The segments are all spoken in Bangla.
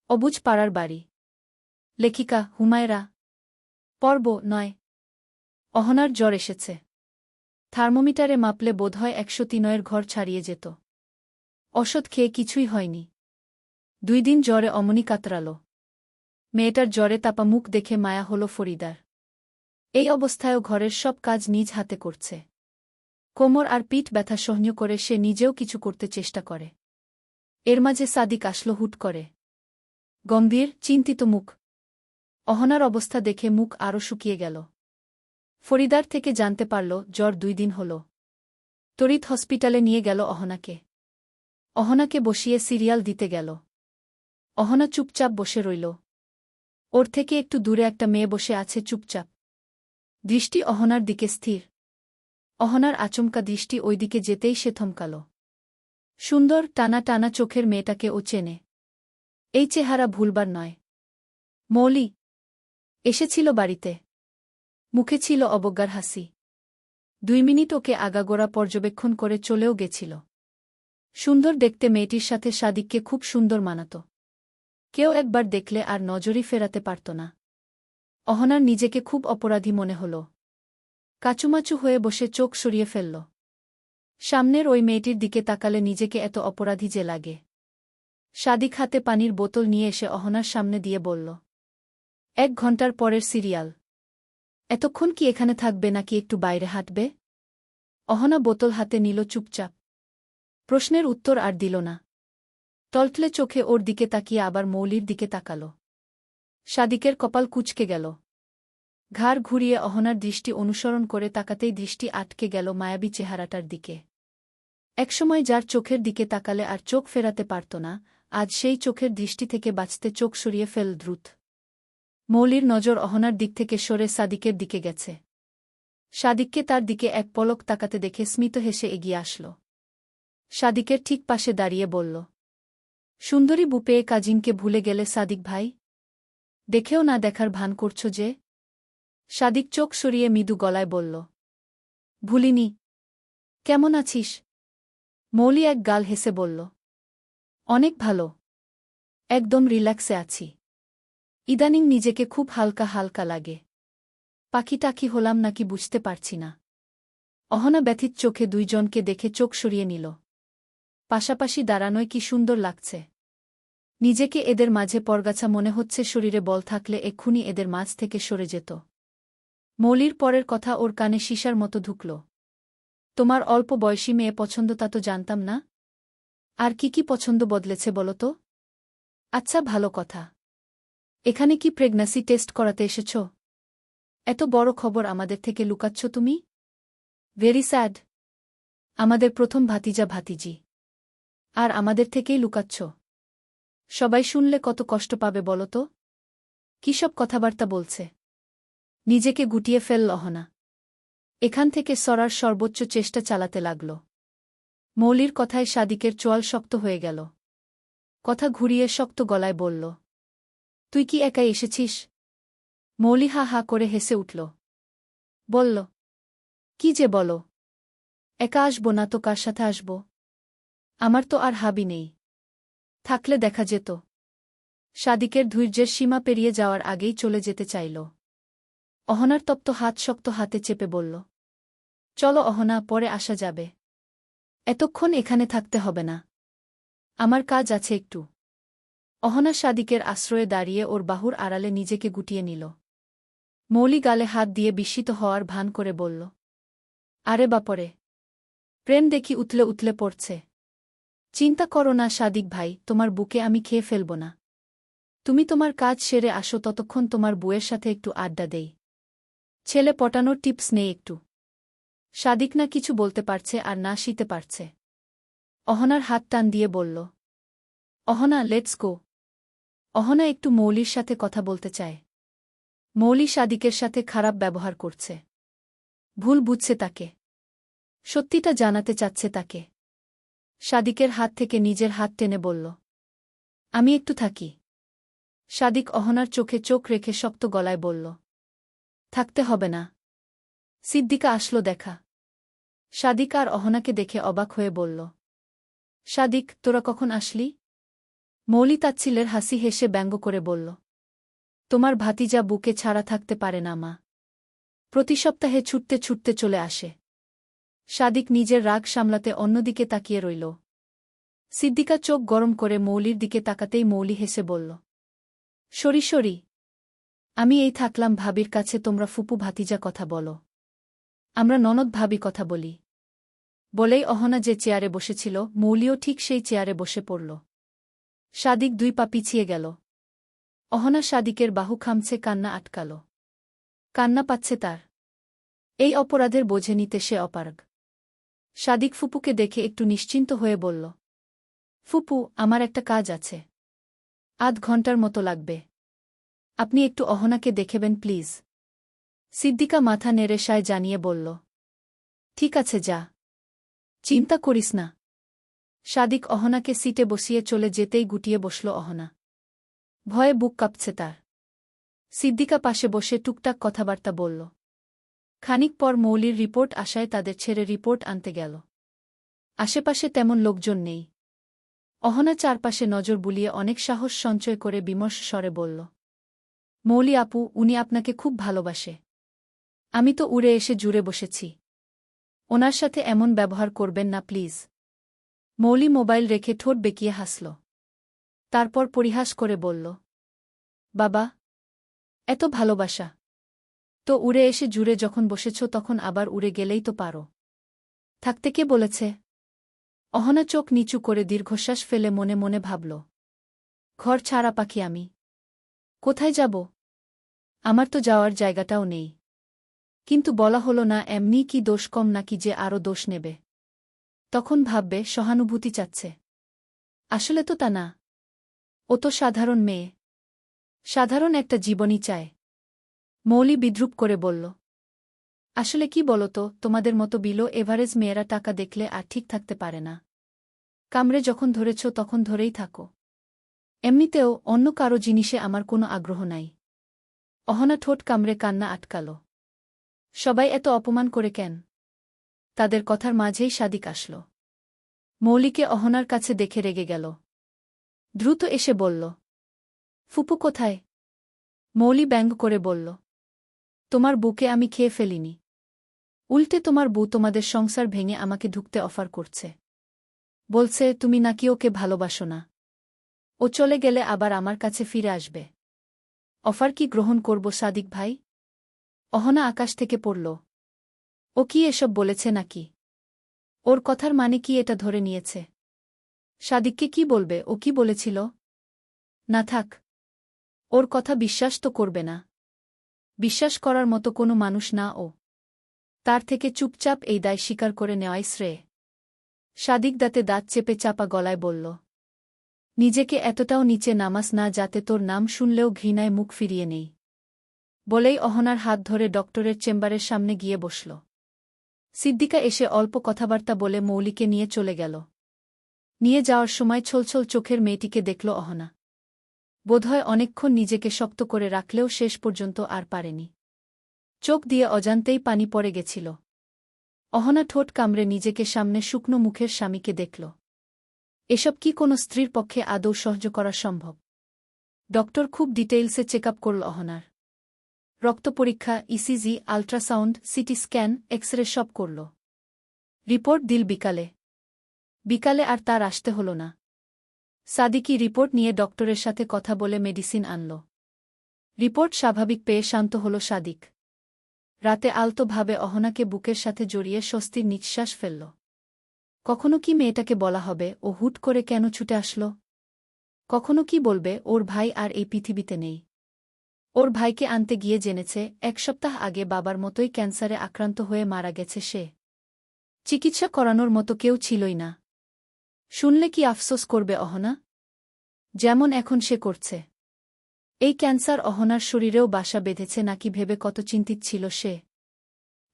অবুঝ পাড়ার বাড়ি। লেখিকা হুমায়রা। পর্ব ৯। অহনার জ্বর এসেছে। থার্মোমিটারে মাপলে বোধহয় ১০৩ ঘর ছাড়িয়ে যেত। ওষুধ খেয়ে কিছুই হয়নি। ২ দিন জ্বরে অমনি কাতরাল। মেয়েটার জ্বরে তাপা মুখ দেখে মায়া হল ফরিদার। এই অবস্থায়ও ঘরের সব কাজ নিজ হাতে করছে। কোমর আর পিঠ ব্যথা সহ্য করে সে নিজেও কিছু করতে চেষ্টা করে। এর মাঝে সাদিক আসলো হুট করে। গম্ভীর, চিন্তিত মুখ। অহনার অবস্থা দেখে মুখ আরও শুকিয়ে গেল। ফরিদার থেকে জানতে পারল জ্বর ২ দিন হল। তড়িৎ হসপিটালে নিয়ে গেল অহনাকে। অহনাকে বসিয়ে সিরিয়াল দিতে গেল। অহনা চুপচাপ বসে রইল। ওর থেকে একটু দূরে একটা মেয়ে বসে আছে চুপচাপ। দৃষ্টি অহনার দিকে স্থির। অহনার আচমকা দৃষ্টি ওই দিকে যেতেই সে থমকাল। সুন্দর টানা টানা চোখের মেয়েটাকে ও চেনে। এই চেহারা ভুলবার নয়। মৌলি এসেছিল বাড়িতে। মুখে ছিল অবজ্ঞার হাসি। ২ মিনিট ওকে আগাগোড়া পর্যবেক্ষণ করে চলেও গেছিল। সুন্দর দেখতে মেয়েটির সাথে সাদিককে খুব সুন্দর মানাত। কেউ একবার দেখলে আর নজরই ফেরাতে পারত না। অহনার নিজেকে খুব অপরাধী মনে হল। কাচুমাচু হয়ে বসে চোখ সরিয়ে ফেলল। সামনের ওই মেয়েটির দিকে তাকালে নিজেকে এত অপরাধী যে লাগে। সাদিক হাতে পানির বোতল নিয়ে এসে অহনার সামনে দিয়ে বলল, ১ ঘণ্টার পরের সিরিয়াল। এতক্ষণ কি এখানে থাকবে নাকি একটু বাইরে হাঁটবে? অহনা বোতল হাতে নিল চুপচাপ। প্রশ্নের উত্তর আর দিল না। টলটলে চোখে ওর দিকে তাকিয়ে আবার মৌলির দিকে তাকাল। সাদিকের কপাল কুঁচকে গেল। ঘাড় ঘুরিয়ে অহনার দৃষ্টি অনুসরণ করে তাকাতেই দৃষ্টি আটকে গেল মায়াবী চেহারাটার দিকে। একসময় যার চোখের দিকে তাকালে আর চোখ ফেরাতে পারত না, আজ সেই চোখের দৃষ্টি থেকে বাঁচতে চোখ সরিয়ে ফেল দ্রুত। মৌলির নজর অহনার দিক থেকে সরে সাদিকের দিকে গেছে। সাদিককে তার দিকে এক পলক তাকাতে দেখে স্মিত হেসে এগিয়ে আসল। সাদিকের ঠিক পাশে দাঁড়িয়ে বলল, সুন্দরী বু পেয়ে কাজিনকে ভুলে গেলে সাদিক ভাই? দেখেও না দেখার ভান করছ যে? সাদিক চোখ সরিয়ে মৃদু গলায় বলল, ভুলিনি। কেমন আছিস? মৌলি এক গাল হেসে বলল, অনেক ভালো। একদম রিল্যাক্সে আছি। ইদানিং নিজেকে খুব হালকা হালকা লাগে। পাখি টাকি হলাম নাকি বুঝতে পারছি না। অহনা ব্যথিত চোখে ২ জনকে দেখে চোখ সরিয়ে নিল। পাশাপাশি দাঁড়ানোয় কি সুন্দর লাগছে। নিজেকে এদের মাঝে পরগাছা মনে হচ্ছে, শরীরে বল থাকলে এক্ষুনি এদের মাঝ থেকে সরে যেত। মৌলির পরের কথা ওর কানে সীসার মতো ঢুকল। তোমার অল্প বয়সী মেয়ে পছন্দ তা তো জানতাম না। আর কি পছন্দ বদলেছে বলো তো? আচ্ছা, ভালো কথা। এখানে কি প্রেগন্যান্সি টেস্ট করাতে এসেছ? এত বড় খবর আমাদের থেকে লুকাচ্ছ তুমি? Very sad. আমাদের প্রথম ভাতিজা ভাতিজি। আর আমাদের থেকেই লুকাচ্ছ? সবাই শুনলে কত কষ্ট পাবে বলো তো? কী সব কথাবার্তা বলছে? নিজেকে গুটিয়ে ফেলল অহনা। এখান থেকে সরার সর্বোচ্চ চেষ্টা চালাতে লাগল। মৌলির কথায় সাদিকের চোয়াল শক্ত হয়ে গেল। কথা ঘুরিয়ে শক্ত গলায় বলল, তুই কি একাই এসেছিস? মৌলি হা হা করে হেসে উঠল। বলল, কি যে বলো? একা আসব না তো কার সাথে আসব? আমার তো আর হাবি নেই। থাকলে দেখা যেত। সাদিকের ধৈর্যের সীমা পেরিয়ে যাওয়ার আগেই চলে যেতে চাইল। অহনার তপ্ত হাত শক্ত হাতে চেপে বলল, চলো অহনা, পরে আসা যাবে। এতক্ষণ এখানে থাকতে হবে না। আমার কাজ আছে একটু। অহনা সাদিকের আশ্রয়ে দাঁড়িয়ে ওর বাহুর আড়ালে নিজেকে গুটিয়ে নিল। মৌলি গালে হাত দিয়ে বিস্মিত হওয়ার ভান করে বলল, আরে বাপরে, প্রেম দেখি উতলে উতলে পড়ছে। চিন্তা করো না সাদিক ভাই, তোমার বুকে আমি খেয়ে ফেলব না। তুমি তোমার কাজ সেরে আসো, ততক্ষণ তোমার বউয়ের সাথে একটু আড্ডা দেই। ছেলে পটানোর টিপস নেই একটু? সাদিক না কিছু বলতে পারছে আর না শিতে পারছে। অহনার হাত টান দিয়ে বলল, অহনা, লেটস গো। অহনা একটু মৌলির সাথে কথা বলতে চায়। মৌলি সাদিকের সাথে খারাপ ব্যবহার করছে। ভুল বুঝছে তাকে। সত্যিটা জানাতে চাচ্ছে তাকে। সাদিকের হাত থেকে নিজের হাত টেনে বলল, আমি একটু থাকি। সাদিক অহনার চোখে চোখ রেখে শক্ত গলায় বলল, থাকতে হবে না। সিদ্দিকা আসলো দেখা। সাদিক আর অহনাকে দেখে অবাক হয়ে বলল, সাদিক, তোরা কখন আসলি? মৌলি তাচ্ছিলের হাসি হেসে ব্যঙ্গ করে বলল, তোমার ভাতিজা বুকে ছাড়া থাকতে পারে না মা। প্রতি সপ্তাহে ছুটতে ছুটতে চলে আসে। সাদিক নিজের রাগ সামলাতে অন্যদিকে তাকিয়ে রইল। সিদ্দিকা চোখ গরম করে মৌলির দিকে তাকাতেই মৌলি হেসে বলল, সরি সরি, আমি এই থাকলাম ভাবির কাছে, তোমরা ফুপু ভাতিজা কথা বলো, আমরা ননদ ভাবি কথা বলি। বলেই অহনা যে চেয়ারে বসেছিল মৌলিও ঠিক সেই চেয়ারে বসে পড়ল। সাদিক 2 পা পিছিয়ে গেল। অহনা সাদিকের বাহু খামছে, কান্না আটকাল। কান্না পাচ্ছে তার। এই অপরাধের বোঝে নিতে সে অপারগ। সাদিক ফুপুকে দেখে একটু নিশ্চিন্ত হয়ে বলল, ফুপু, আমার একটা কাজ আছে, আধ ঘন্টার মতো লাগবে, আপনি একটু অহনাকে দেখেবেন প্লিজ। সিদ্দিকা মাথা নেড়ে সায় জানিয়ে বলল, ঠিক আছে যা, চিন্তা করিস না। সাদিক অহনাকে সিটে বসিয়ে চলে যেতেই গুটিয়ে বসল অহনা। ভয়ে বুক কাঁপছে তার। সিদ্দিকা পাশে বসে টুকটাক কথাবার্তা বলল। খানিক পর মৌলির রিপোর্ট আসায় তাদের ছেড়ে রিপোর্ট আনতে গেল। আশেপাশে তেমন লোকজন নেই। অহনা চারপাশে নজর বুলিয়ে অনেক সাহস সঞ্চয় করে বিমর্ষ স্বরে বলল, মৌলি আপু, উনি আপনাকে খুব ভালোবাসে। আমি তো উড়ে এসে জুড়ে বসেছি। ওনার সাথে এমন ব্যবহার করবেন না প্লিজ। মৌলি মোবাইল রেখে ঠোঁট বেঁকিয়ে হাসল। তারপর পরিহাস করে বলল, বাবা, এত ভালোবাসা তো উড়ে এসে জুড়ে যখন বসেছ তখন আবার উড়ে গেলেই তো পারো। থাকতে কে বলেছে? অহনা চোখ নিচু করে দীর্ঘশ্বাস ফেলে মনে মনে ভাবল, ঘর ছাড়া পাখি আমি, কোথায় যাব? আমার তো যাওয়ার জায়গাটাও নেই। কিন্তু বলা হলো না এমনি কি দোষ কম নাকি যে আরও দোষ নেবে। তখন ভাববে সহানুভূতি চাচ্ছে। আসলে তো তা না। ও তো সাধারণ মেয়ে, সাধারণ একটা জীবনই চায়। মৌলি বিদ্রূপ করে বলল, আসলে কি বলো তো, তোমাদের মতো বিলো এভারেজ মেয়েরা টাকা দেখলে আর ঠিক থাকতে পারে না। কামড়ে যখন ধরেছ তখন ধরেই থাকো। এমনিতেও অন্য কারো জিনিসে আমার কোনো আগ্রহ নাই। অহনা ঠোঁট কামড়ে কান্না আটকাল। সবাই এত অপমান করে কেন? তাদের কথার মাঝেই সাদিক আসল। মৌলিকে অহনার কাছে দেখে রেগে গেল। দ্রুত এসে বলল, ফুপু কোথায়? মৌলি ব্যঙ্গ করে বলল, তোমার বুকে আমি খেয়ে ফেলিনি। উল্টে তোমার বউ তোমাদের সংসার ভেঙে আমাকে ঢুকতে অফার করছে। বলছে তুমি নাকি ওকে ভালোবাসো না। ও চলে গেলে আবার আমার কাছে ফিরে আসবে। অফার কি গ্রহণ করব সাদিক ভাই? অহনা আকাশ থেকে পড়ল। ও কি এসব বলেছে নাকি? ওর কথার মানে কি এটা ধরে নিয়েছে? সাদিককে কি বলবে? ও কি বলেছিল? না থাক, ওর কথা বিশ্বাস তো করবে না। বিশ্বাস করার মতো কোনো মানুষ না ও। তার থেকে চুপচাপ এই দায় স্বীকার করে নেওয়াই শ্রেয়। সাদিক দাঁতে দাঁত চেপে চাপা গলায় বলল, নিজেকে এতটাও নিচে নামাস না যাতে তোর নাম শুনলেও ঘৃণায় মুখ ফিরিয়ে নেই। বলেই অহনার হাত ধরে ডক্টরের চেম্বারের সামনে গিয়ে বসল। সিদ্দিকা এসে অল্প কথাবার্তা বলে মৌলিকে নিয়ে চলে গেল। নিয়ে যাওয়ার সময় ছলছল চোখের মেয়েটিকে দেখল অহনা। বোধহয় অনেকক্ষণ নিজেকে শক্ত করে রাখলেও শেষ পর্যন্ত আর পারেনি। চোখ দিয়ে অজান্তেই পানি পড়ে গেছিল। অহনা ঠোঁট কামড়ে নিজেকে সামনে শুকনো মুখের স্বামীকে দেখল। এসব কি কোনো স্ত্রীর পক্ষে আদৌ সহ্য করা সম্ভব? ডক্টর খুব ডিটেইলসে চেকআপ করল অহনার। রক্ত পরীক্ষা, ECG, ultrasound, CT scan, X-ray সব করল। রিপোর্ট দিল বিকালে। বিকালে আর তার আসতে হল না। সাদিকই রিপোর্ট নিয়ে ডক্টরের সাথে কথা বলে মেডিসিন আনল। রিপোর্ট স্বাভাবিক পেয়ে শান্ত হল সাদিক। রাতে আলতোভাবে অহনাকে বুকের সাথে জড়িয়ে স্বস্তির নিঃশ্বাস ফেলল। কখনো কি মেয়েটাকে বলা হবে ও হুট করে কেন ছুটে আসল? কখনো কি বলবে ওর ভাই আর এই পৃথিবীতে নেই? ওর ভাইকে আনতে গিয়ে জেনেছে 1 সপ্তাহ আগে বাবার মতোই ক্যান্সারে আক্রান্ত হয়ে মারা গেছে সে। চিকিৎসা করানোর মতো কেউ ছিলই না। শুনলে কি আফসোস করবে অহনা? যেমন এখন সে করছে। এই ক্যান্সার অহনার শরীরেও বাসা বেঁধেছে নাকি ভেবে কত চিন্তিত ছিল সে।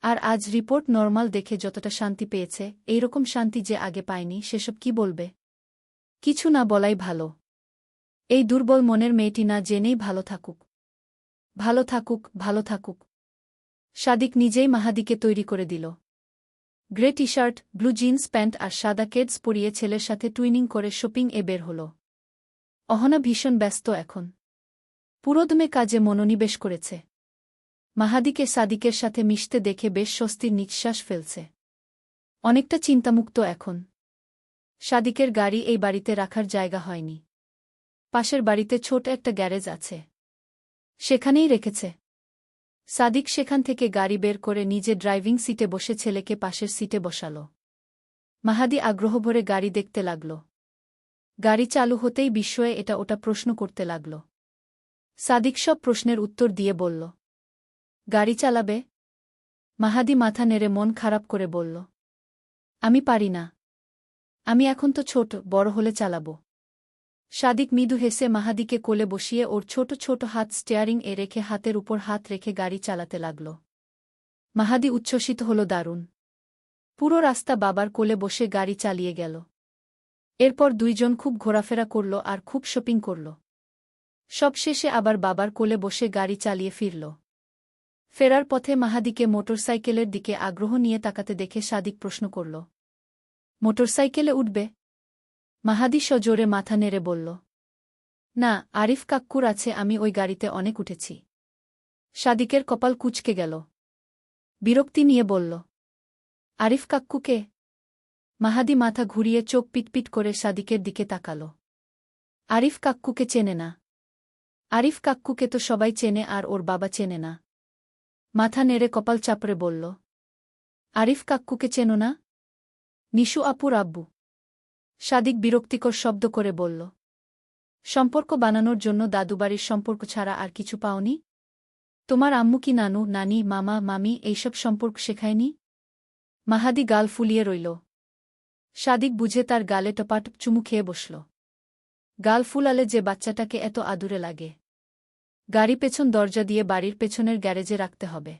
আর আজ রিপোর্ট নরমাল দেখে যতটা শান্তি পেয়েছে, এইরকম শান্তি যে আগে পায়নি সেসব কি বলবে? কিছু না বলাই ভালো। এই দুর্বল মনের মেয়েটি না জেনেই ভালো থাকুক। ভালো থাকুক, ভালো থাকুক। সাদিক নিজেই মাহাদিকে তৈরি করে দিল। Grey T-shirt, blue jeans pant আর সাদা কেডস পরিয়ে ছেলের সাথে টুইনিং করে শপিং এ বের হল। অহনা ভীষণ ব্যস্ত এখন। পুরোদমে কাজে মনোনিবেশ করেছে। মাহাদিকে সাদিকের সাথে মিশতে দেখে বেশ স্বস্তির নিঃশ্বাস ফেলছে। অনেকটা চিন্তামুক্ত এখন। সাদিকের গাড়ি এই বাড়িতে রাখার জায়গা হয়নি। পাশের বাড়িতে ছোট একটা গ্যারেজ আছে, সেখানেই রেখেছে। সাদিক সেখান থেকে গাড়ি বের করে নিজে ড্রাইভিং সিটে বসে ছেলেকে পাশের সিটে বসাল। মাহাদি আগ্রহভরে গাড়ি দেখতে লাগল। গাড়ি চালু হতেই বিস্ময়ে এটা ওটা প্রশ্ন করতে লাগল। সাদিক সব প্রশ্নের উত্তর দিয়ে বলল, গাড়ি চালাবে? মাহাদি মাথা নেড়ে মন খারাপ করে বলল, আমি পারি না। আমি এখন তো ছোট, বড় হলে চালাবো। সাদিক মৃদু হেসে মাহাদিকে কোলে বসিয়ে ওর ছোট ছোট হাত স্টিয়ারিং এ রেখে হাতের উপর হাত রেখে গাড়ি চালাতে লাগল। মাহাদি উচ্ছ্বসিত হল দারুণ। পুরো রাস্তা বাবার কোলে বসে গাড়ি চালিয়ে গেল। এরপর দুইজন খুব ঘোরাফেরা করল আর খুব শপিং করল। সবশেষে আবার বাবার কোলে বসে গাড়ি চালিয়ে ফিরল। ফেরার পথে মাহাদিকে মোটরসাইকেলের দিকে আগ্রহ নিয়ে তাকাতে দেখে সাদিক প্রশ্ন করল, মোটরসাইকেলে উঠবে? মাহাদি সজোরে মাথা নেড়ে বলল, না, আরিফ কাক্কুর আছে, আমি ওই গাড়িতে অনেক উঠেছি। সাদিকের কপাল কুঁচকে গেল। বিরক্তি নিয়ে বলল, আরিফ কাক্কুকে? মাহাদি মাথা ঘুরিয়ে চোখ পিটপিট করে সাদিকের দিকে তাকাল। আরিফ কাক্কুকে চেনে না? আরিফ কাক্কুকে তো সবাই চেনে, আর ওর বাবা চেনে না। মাথা নেড়ে কপাল চাপড়ে বলল, আরিফ কাক্কুকে চেনো না? নিশু আপুর আব্বু। সাদিক বিরক্তিকর শব্দ করে বলল, সম্পর্ক বানানোর জন্য দাদুবাড়ির সম্পর্ক ছাড়া আর কিছু পাওনি? তোমার আম্মু কি নানু, নানি, মামা, মামি এইসব সম্পর্ক শেখায়নি? মাহাদি গাল ফুলিয়ে রইল। সাদিক বুঝে তার গালে টপাটপ চুমু খেয়ে বসল। গাল ফুলালে যে বাচ্চাটাকে এত আদুরে লাগে। গাড়ি পেছন দরজা দিয়ে বাড়ির পেছনের গ্যারেজে রাখতে হবে।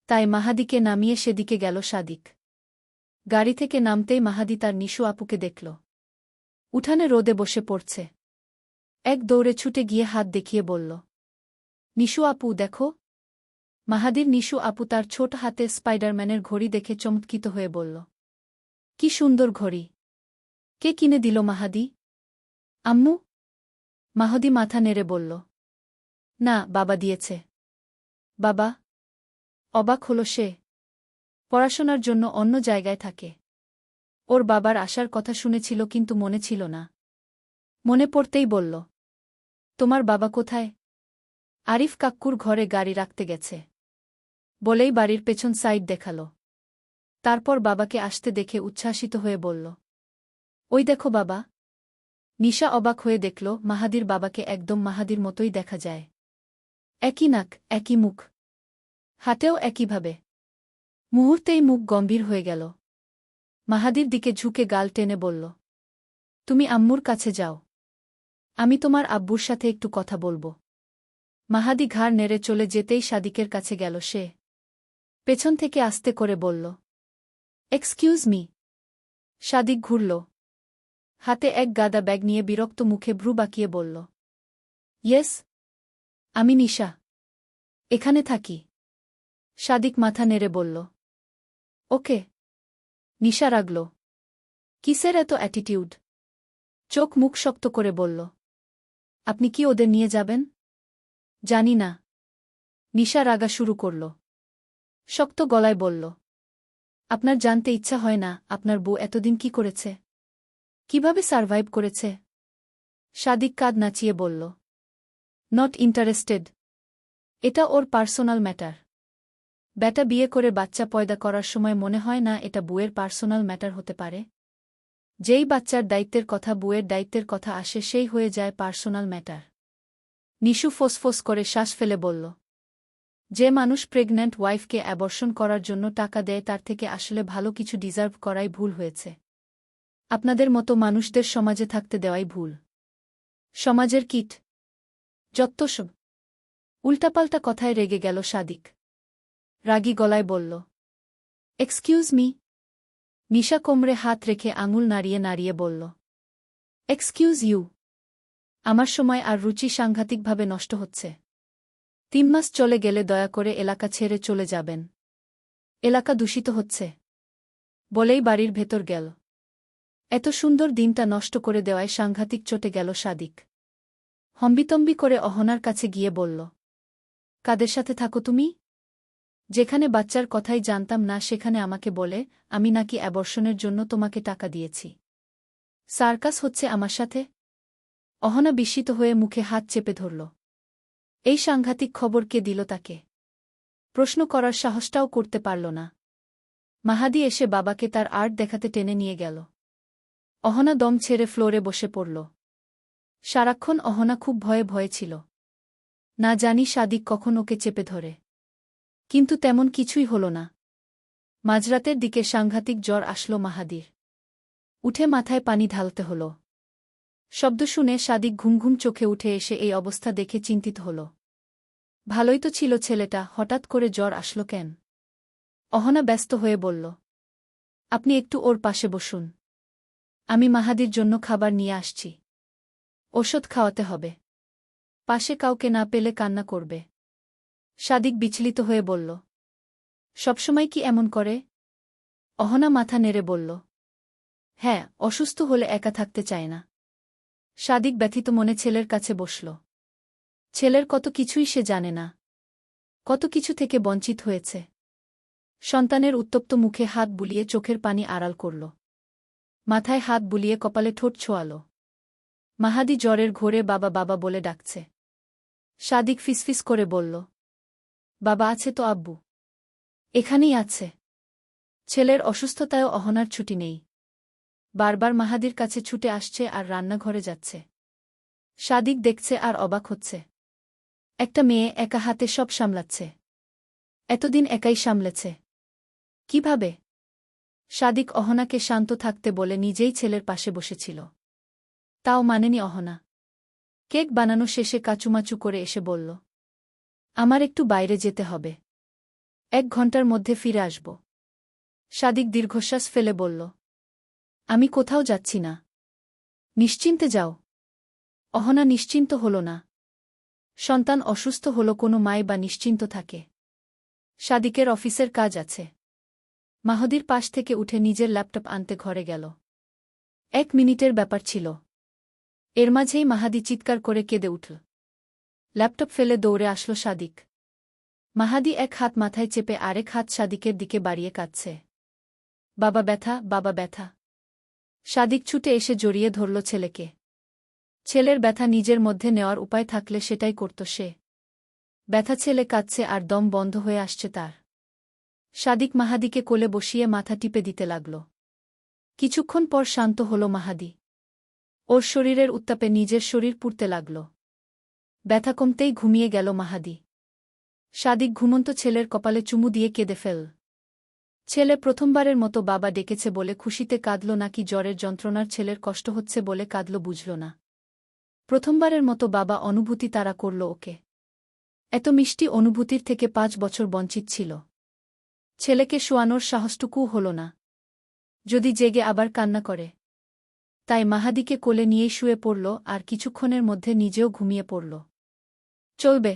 তাই মাহাদিকে নামিয়ে সেদিকে গেল সাদিক। গাড়ি থেকে নামতেই মাহাদি তার নিশু আপুকে দেখল। উঠানে রোদে বসে পড়ছে। এক দৌড়ে ছুটে গিয়ে হাত দেখিয়ে বলল, নিশু আপু দেখো। মাহাদির নিশু আপু তার ছোট হাতে স্পাইডারম্যানের ঘড়ি দেখে চমৎকৃত হয়ে বলল, কি সুন্দর ঘড়ি! কে কিনে দিল মাহাদি? আম্মু? মাহাদি মাথা নেড়ে বলল, না, বাবা দিয়েছে। বাবা? অবাক হল সে। পড়াশোনার জন্য অন্য জায়গায় থাকে। ওর বাবার আসার কথা শুনেছিল কিন্তু মনে ছিল না। মনে পড়তেই বলল, তোমার বাবা কোথায়? আরিফ কাক্কুর ঘরে গাড়ি রাখতে গেছে। বলেই বাড়ির পেছন সাইড দেখাল। তারপর বাবাকে আসতে দেখে উচ্ছ্বাসিত হয়ে বলল, ওই দেখো বাবা। নিশা অবাক হয়ে দেখল মাহাদির বাবাকে একদম মাহাদির মতোই দেখা যায়। একই নাক, একই মুখ, হাতেও একইভাবে। মুহূর্তেই মুখ গম্ভীর হয়ে গেল। মাহাদির দিকে ঝুঁকে গাল টেনে বলল, তুমি আম্মুর কাছে যাও, আমি তোমার আব্বুর সাথে একটু কথা বলবো। মাহাদি ঘাড় নেড়ে চলে যেতেই সাদিকের কাছে গেল সে। পেছন থেকে আস্তে করে বলল, এক্সকিউজ মি। সাদিক ঘুরল। হাতে এক গাদা ব্যাগ নিয়ে বিরক্ত মুখে ভ্রু বাঁকিয়ে বলল, ইয়েস, আমি নিশা। এখানে থাকি। সাদিক মাথা নেড়ে বলল, ওকে। নিশা রাগল। কিসের এত অ্যাটিটিউড? চোখ মুখ শক্ত করে বলল, আপনি কি ওদের নিয়ে যাবেন? জানি না। নিশা রাগা শুরু করল। শক্ত গলায় বলল, আপনার জানতে ইচ্ছা হয় না আপনার বউ এতদিন কি করেছে, কিভাবে সারভাইভ করেছে? সাদিক কাঁধ নাচিয়ে বলল, নট ইন্টারেস্টেড। এটা ওর পার্সোনাল ম্যাটার। ব্যাটা বিয়ে করে বাচ্চা পয়দা করার সময় মনে হয় না এটা বুয়ের পার্সোনাল ম্যাটার হতে পারে? যেই বাচ্চার দায়িত্বের কথা বুয়ের দায়িত্বের কথা আসে সেই হয়ে যায় পার্সোনাল ম্যাটার। নিশু ফোসফোস করে শ্বাস ফেলে বলল, যে মানুষ প্রেগন্যান্ট ওয়াইফকে অ্যাবর্শন করার জন্য টাকা দেয় তার থেকে আসলে ভালো কিছু ডিজার্ভ করাই ভুল হয়েছে। আপনাদের মতো মানুষদের সমাজে থাকতে দেওয়াই ভুল। সমাজের কিট, যত্তসব। উল্টাপাল্টা কথায় রেগে গেল সাদিক। রাগী গলায় বলল, এক্সকিউজ মি। নিশা কোমরে হাত রেখে আঙুল নাড়িয়ে নাড়িয়ে বলল, এক্সকিউজ ইউ। আমার সময় আর রুচি সাংঘাতিকভাবে নষ্ট হচ্ছে। 3 মাস চলে গেলে দয়া করে এলাকা ছেড়ে চলে যাবেন। এলাকা দূষিত হচ্ছে। বলেই বাড়ির ভেতর গেল। এত সুন্দর দিনটা নষ্ট করে দেওয়ায় সাংঘাতিক চটে গেল সাদিক। হম্বিতম্বি করে অহনার কাছে গিয়ে বলল, কাদের সাথে থাকো তুমি? যেখানে বাচ্চার কথাই জানতাম না সেখানে আমাকে বলে আমি নাকি অ্যাবর্শনের জন্য তোমাকে টাকা দিয়েছি। সার্কাস হচ্ছে আমার সাথে? অহনা বিস্মিত হয়ে মুখে হাত চেপে ধরল। এই সাংঘাতিক খবর কে দিল তাকে? প্রশ্ন করার সাহসটাও করতে পারল না। মাহাদি এসে বাবাকে তার আর্ট দেখাতে টেনে নিয়ে গেল। অহনা দম ছেড়ে ফ্লোরে বসে পড়ল। সারাক্ষণ অহনা খুব ভয়ে ভয়ে ছিল। না জানি সাদিক কখন ওকে চেপে ধরে। কিন্তু তেমন কিছুই হল না। মাঝরাতের দিকে সাংঘাতিক জ্বর আসল মাহাদির। উঠে মাথায় পানি ঢালতে হল। শব্দ শুনে সাদিক ঘুম ঘুম চোখে উঠে এসে এই অবস্থা দেখে চিন্তিত হল। ভালোই তো ছিল ছেলেটা, হঠাৎ করে জ্বর আসল কেন? অহনা ব্যস্ত হয়ে বলল, আপনি একটু ওর পাশে বসুন। আমি মাহাদির জন্য খাবার নিয়ে আসছি। ওষুধ খাওয়াতে হবে। পাশে কাউকে না পেলে কান্না করবে। সাদিক বিচলিত হয়ে বলল, সবসময় কি এমন করে? অহনা মাথা নেড়ে বলল, হ্যাঁ, অসুস্থ হলে একা থাকতে চায় না। সাদিক ব্যথিত মনে ছেলের কাছে বসল। ছেলের কত কিছুই সে জানে না। কত কিছু থেকে বঞ্চিত হয়েছে। সন্তানের উত্তপ্ত মুখে হাত বুলিয়ে চোখের পানি আড়াল করল। মাথায় হাত বুলিয়ে কপালে ঠোঁট ছোঁয়াল। মাহাদি জ্বরের ঘোরে বাবা বাবা বলে ডাকছে। সাদিক ফিসফিস করে বলল, বাবা আছে তো আব্বু? এখানেই আছে। ছেলের অসুস্থতায়ও অহনার ছুটি নেই। বারবার মাহাদির কাছে ছুটে আসছে আর রান্নাঘরে যাচ্ছে। সাদিক দেখছে আর অবাক হচ্ছে। একটা মেয়ে একা হাতে সব সামলাচ্ছে। এতদিন একাই সামলেছে কিভাবে? সাদিক অহনাকে শান্ত থাকতে বলে নিজেই ছেলের পাশে বসেছিল। তাও মানেনি অহনা। কেক বানানো শেষে কাচুমাচু করে এসে বলল, আমার একটু বাইরে যেতে হবে। 1 ঘন্টার মধ্যে ফিরে আসব। সাদিক দীর্ঘশ্বাস ফেলে বলল, আমি কোথাও যাচ্ছি না। নিশ্চিন্তে যাও। অহনা নিশ্চিন্ত হল না। সন্তান অসুস্থ হল কোনো মাই বা নিশ্চিন্ত থাকে? সাদিকের অফিসের কাজ আছে। মাহদির পাশ থেকে উঠে নিজের ল্যাপটপ আনতে ঘরে গেল। 1 মিনিটের ব্যাপার ছিল। এর মাঝেই মাহাদি চিৎকার করে কেঁদে উঠল। ল্যাপটপ ফেলে দৌড়ে আসল সাদিক। মাহাদি এক হাত মাথায় চেপে আরেক হাত সাদিকের দিকে বাড়িয়ে কাঁদছে। বাবা ব্যথা, বাবা ব্যথা। সাদিক ছুটে এসে জড়িয়ে ধরল ছেলেকে। ছেলের ব্যথা নিজের মধ্যে নেওয়ার উপায় থাকলে সেটাই করত সে। ব্যথা ছেলে কাঁদছে আর দম বন্ধ হয়ে আসছে তার। সাদিক মাহাদিকে কোলে বসিয়ে মাথা টিপে দিতে লাগল। কিছুক্ষণ পর শান্ত হল মাহাদি। ওর শরীরের উত্তাপে নিজের শরীর পুড়তে লাগল। ব্যথা কমতেই ঘুমিয়ে গেল মাহাদি। সাদিক ঘুমন্ত ছেলের কপালে চুমু দিয়ে কেঁদে ফেল। ছেলে প্রথমবারের মতো বাবা ডেকেছে বলে খুশিতে কাঁদল নাকি জ্বরের যন্ত্রণার ছেলের কষ্ট হচ্ছে বলে কাঁদল বুঝল না। প্রথমবারের মতো বাবা অনুভূতি তাড়া করল ওকে। এত মিষ্টি অনুভূতির থেকে 5 বছর বঞ্চিত ছিল। ছেলেকে শোয়ানোর সাহসটুকুও হল না। যদি জেগে আবার কান্না করে। তাই মাহাদিকে কোলে নিয়েই শুয়ে পড়ল আর কিছুক্ষণের মধ্যে নিজেও ঘুমিয়ে পড়ল। চলবে।